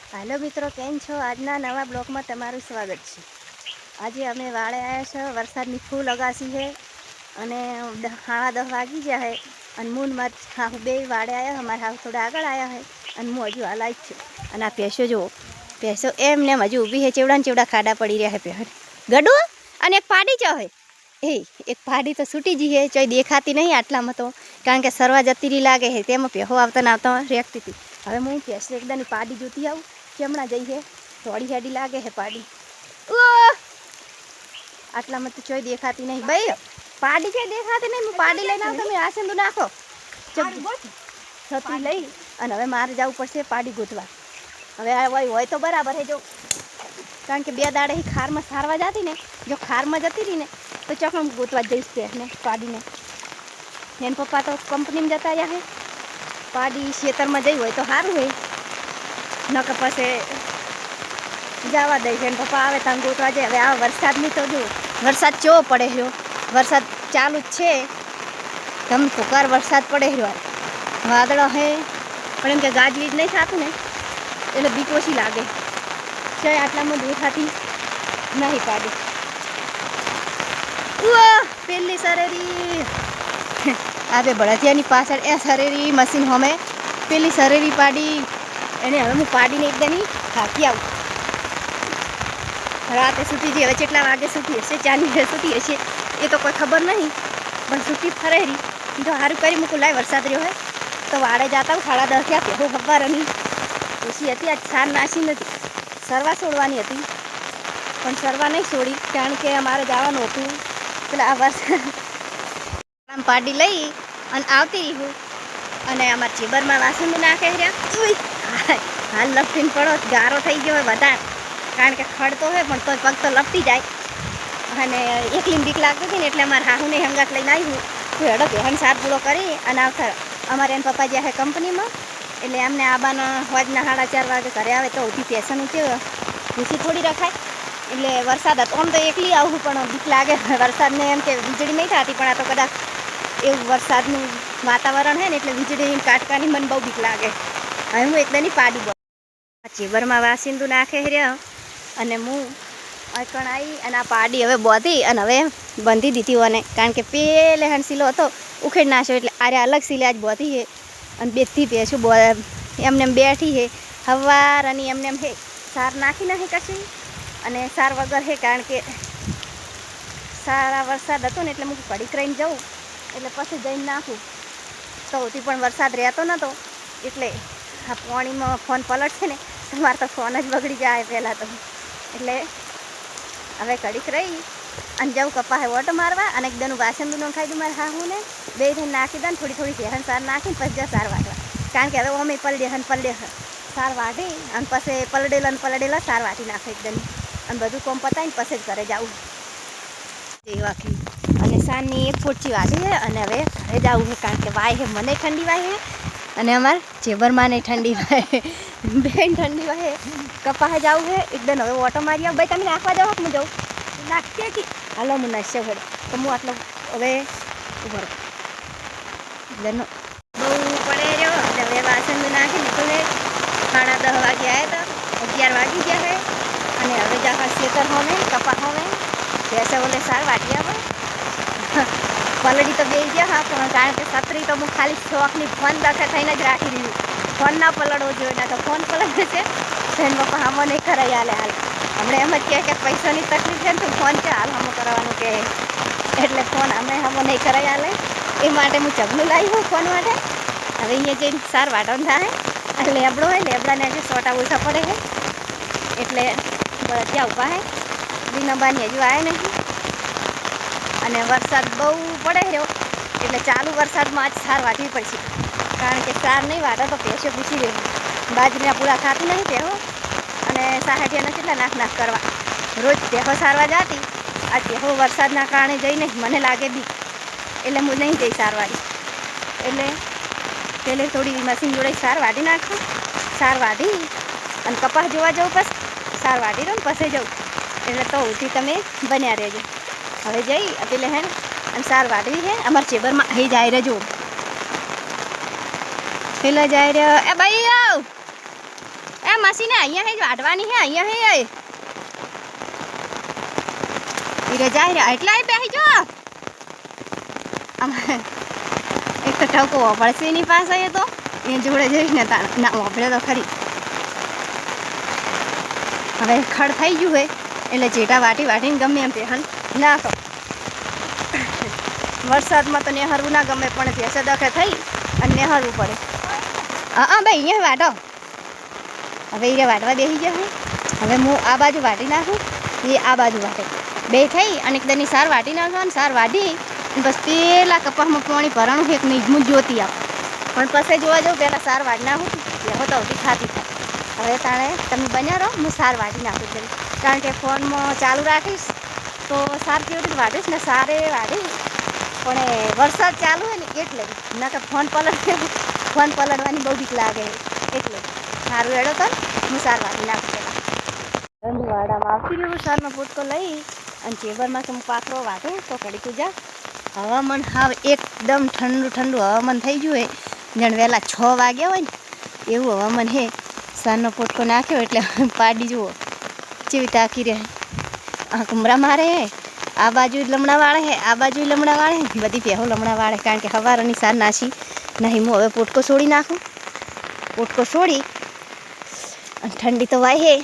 Hello मित्रों, केम छो? आजना नवा ब्लॉग में तमारुं स्वागत है। आज अमे वाड़े आया छे, वरसादनी फूल अगासी है अने 10:30 वागी गया है। अने मून मत हाहू बे वाड़े आया, हमारे हाहू थोड़ा आगळ आया है अने हूँ हजू हाल आई छे। अने आ भैंसो जो भैंसो एम ने हजू ऊभी है, चेवड़ा ने चेवड़ा खाड़ा पड़ी रह्या है पेहर गडू। अने एक पाडी च है, एक पाडी तो छूटी जी है, चोई देखाती नहीं आटला में तो, कारण के सरवा जती रही लागे है। तेमां पेहो आवता ने आवता रेखती थी। हवे हूँ भैंस एकदम पाडी जोती आऊँ, केमणा जई है, थोड़ी हेडी लागे है पाडी। आटला में तो चोई देखाती नहीं भाई, पाडी चोई देखाती नहीं। पाडी लईने आव, तमे आ सिंधु नाखो छतरी लई अने हवे मारे जावुं पड़शे पाडी गोतवा। हवे आ होय तो बराबर है, जो कारण के 2 दाड़े ही खार में सारवा जाती ने, जो खार में जती रही ने तो चकम गोतवा जईश ने पाडी ने। एन पप्पा तो कंपनी में जता रह्या है, पाडी खेतर में जई होय तो सारूं है, नकर पछे जावा दई है। पप्पा आवे तां गोतवा जाए। हवे आ वरसादनी तो जो वरसाद चेवो पड़े रह्यो, वरसाद चालू ज छे, धमधोकार वरसाद पड़े रह्यो। वादळो है पण एम के गाजवीज नहीं थातुं ने એટલે બીક ઓછી લાગે છે। આટલામાં દેખાતી નહીં પાડી। પેલી સરેરી આવે બળદિયાની પાછળ એ સરેરી મશીન હોમે પેલી સરેરી પાડી એને હવે હું પાડીને એકદમ થાકી આવું। રાતે સૂતી જે, હવે કેટલા વાગે સૂતી હશે, 4 વાગે સૂતી હશે એ તો કોઈ ખબર નહીં, પણ સૂતી ફરે રહી તો સારું કરી મૂકું। લાય વરસાદ રહ્યો હોય તો વાડે જતા 10:30 થયા, પહેલું ખબરની ઓછી હતી। આજ સાર નાસી નથી, સરવા છોડવાની હતી પણ સરવા નહીં છોડી, કારણ કે અમારે જવાનું હતું પેલા આ વરસાદ પાડી લઈ અને આવતી રહ્યું। અને અમારા ચેબરમાં વાસણ નાખે રહ્યા, હાલ લપટીને પડો, ગારો થઈ ગયો હોય વધારે, કારણ કે ખડતો હોય પણ તોય પગ તો લપટી જાય। અને એકલી બીક લાગતી હતી ને એટલે અમારા હાહુને હંગાત લઈને આવ્યું, તું હેડો બેહન સાર પૂરો કરી અને આવતા। અમારે એને પપ્પા જ્યાં છે કંપનીમાં, એટલે અમને આબાના હોજના 4:30 વાગે ઘરે આવે તો ઊભી પેસનું છે, ભૂસી થોડી રખાય। એટલે વરસાદ હતો આમ તો એકલી આવું પણ બીક લાગે વરસાદને, એમ કે વીજળી નહીં થતી પણ આ તો કદાચ એવું વરસાદનું વાતાવરણ છે ને એટલે વીજળી કાટકાની મને બહુ બીક લાગે। હવે હું એકદમની પાડી ચેબરમાં વાસિંદુ નાખે રહ્યા અને હું અકણ આવી અને આ પાડી હવે બોધી અને હવે બંધી દીધી હોને, કારણ કે પેલે હણસીલો હતો ઉખેડ નાખ્યો એટલે આરે અલગ સિલે આજ બોધી છે। અને બેથી ભેંસું એમને એમ બેઠી છે હવાર અને એમને એમ હે સાર નાખી નહીં કશું અને સાર વગર હે, કારણ કે સારા વરસાદ હતો ને એટલે હું ઘડીક રહીને જાઉં એટલે પછી જઈને નાખું તો હતી, પણ વરસાદ રહેતો નહોતો એટલે આ પાણીમાં ફોન પલટશે ને તમારે તો ફોન જ બગડી જાય પહેલાં તો। એટલે હવે ઘડીક રહી અને જાઉં કપાહે ઓટો મારવા અને એકદમ વાસણ ખાઈ દઉં મારે હાહું ને બે થઈને નાખી દઉં, થોડી ભેહન સાર નાખીને પછી જા સાર વાટવા, કારણ કે હવે અમે પલડે સાર વાટી અને પછી પલડેલા સાર વાટી નાખે એકદમ અને બધું કોમ પતાવીને પછી જ ઘરે જાઉં એ વાકી। અને સારની એક પોચી વાટી છે અને હવે ઘરે જવું છે, કારણ કે વાય છે, મને ઠંડી વાય છે અને અમારે જેબરમાં નહીં ઠંડી વાય, બેન ઠંડી વાય। કપાહે જવું છે એકદમ, હવે ઓટો મારી આવું। ભાઈ તમે નાખવા જાઓ, હું જાઉં નાખીએ કે હાલો હું નાખશે ઘરે તો હું આટલો હવે ઉભો એકદમ બહુ પડે રહ્યો એટલે હવે વાસણ નાખી લીધું છે। 10:30 વાગે આવ્યા હતા, 11 વાગી ગયા છે અને હવે જા ખેતર હોમે કપા હોમે ભેંસે ઓલે સાર વાટી આવે પલડી તો બે ગયા હા, પણ કારણ કે છત્રી તો હું ખાલી શોખની ફોન દાખલ થઈને જ રાખી દીધું, ફોન ના પલળવો જોઈએ, ના તો ફોન પલળે છે બેન પપ્પા હામો નહીં કરાવી હાલે હાલ હમણાં એમ જ કહે કે પૈસાની તકલીફ છે ને તો ફોન છે હાલ હામો કરવાનું કે, એટલે ફોન અમે હામો નહીં કરાવી હાલે એ માટે હું ચગલું લાવી હું ફોન માટે। હવે અહીંયા જઈને સાર વાટવાનું થાય અને લેબડો હોય, લેબડાને હજુ સોટા ઓછા પડે છે એટલે ત્યાં ઊભા છે, રીનાબાની હજુ આવે નહીં અને વરસાદ બહુ પડે રહ્યો એટલે ચાલુ વરસાદમાં આજ સાર વાટવી પડશે, કારણ કે સાર નહીં વાટે તો ભેંસો પૂછી રહે, બાજરીના પૂરા ખાતું નહીં પહેરો અને સાહાઠિયાના કેટલા નાખ કરવા રોજ ભેહો સારવા જાતી। આ ભેહો વરસાદના કારણે જઈ નહીં, મને લાગે બી એટલે હું નહીં જઈ સારવાડી, એટલે પહેલે થોડી મશીન જોડે સાર વાટી નાખું, સાર વાટી અને કપાસ જોવા જવું, પછી સાર વાટી દઉં પછી જવું, એટલે તો ઉઠી તમે બન્યા રહેજો। હવે જઈ પેલે હે અને સાર વાટવી છે અમારા ચેબરમાં અહીં જાય રહેજો, પેલા જાય રહ્યો એ ભાઈ આવ એ આ મશીન અહીંયા હે વાટવાની હે અહીંયા હે ઈરે જાય રે એટલા બેહી જો એક તો ઠપકો પડશે એની પાસે એ તો એ જોડે જઈને ના વાપરે તો ખરી હવે ખડ થઈ ગયું હોય એટલે જેટા વાટી વાટીને ગમે એમ પહેલ નાખો વરસાદમાં તો નેહરવું ના ગમે પણ ભેંસે દખે થઈ અને નેહરવું પડે હા ભાઈ અહીંયા વાટો હવે એ વાટવા બેસી જશે હવે હું આ બાજુ વાટી નાખું એ આ બાજુ વાટે બે થઈ અને એકદમની સાર વાટી નાખવાનું સાર વાટી બસ પેલા કપાસમાં પાણી ભરાણું એક નહીં હું જોતી આપ પણ પછી જોવા જાઉં પહેલાં સાર વાટી નાખું એ તો આવતી ખાતી થાય હવે તાણે તમે બન્યા રહો હું સાર વાટી નાખું કરી કારણ કે ફોનમાં ચાલુ રાખીશ તો સાર કેવી રીતે વાટીશ ને સારે વાટીશ પણ વરસાદ ચાલુ હોય ને એટલે ના કે ફોન પલટવાની બહુ બીક લાગે એટલે સારું એડો તો હું સાર વાટી નાખું પહેલાં રંધવાડામાં આવતી રહ્યું સારનો પોટકો લઈ અને ચેબરમાં કે હું પાથરો વાટું તો કડી પૂજા હવામાન હાવ એકદમ ઠંડુ ઠંડુ હવામાન થઈ ગયું હોય જાણે વહેલા 6 વાગ્યા હોય ને એવું હવામાન હે સારનો પોટકો નાખ્યો એટલે પાડી જુઓ જેવી તાકી રહે આ કુમરા મારે હે આ બાજુ લમણા વાળે હે આ બાજુ લમણા વાળે બધી પહેરો લમણા વાળે કારણ કે સવારની સાર નાસી નહીં હું હવે પોટકો છોડી નાખું પોટકો છોડી અને ઠંડી તો વાય હે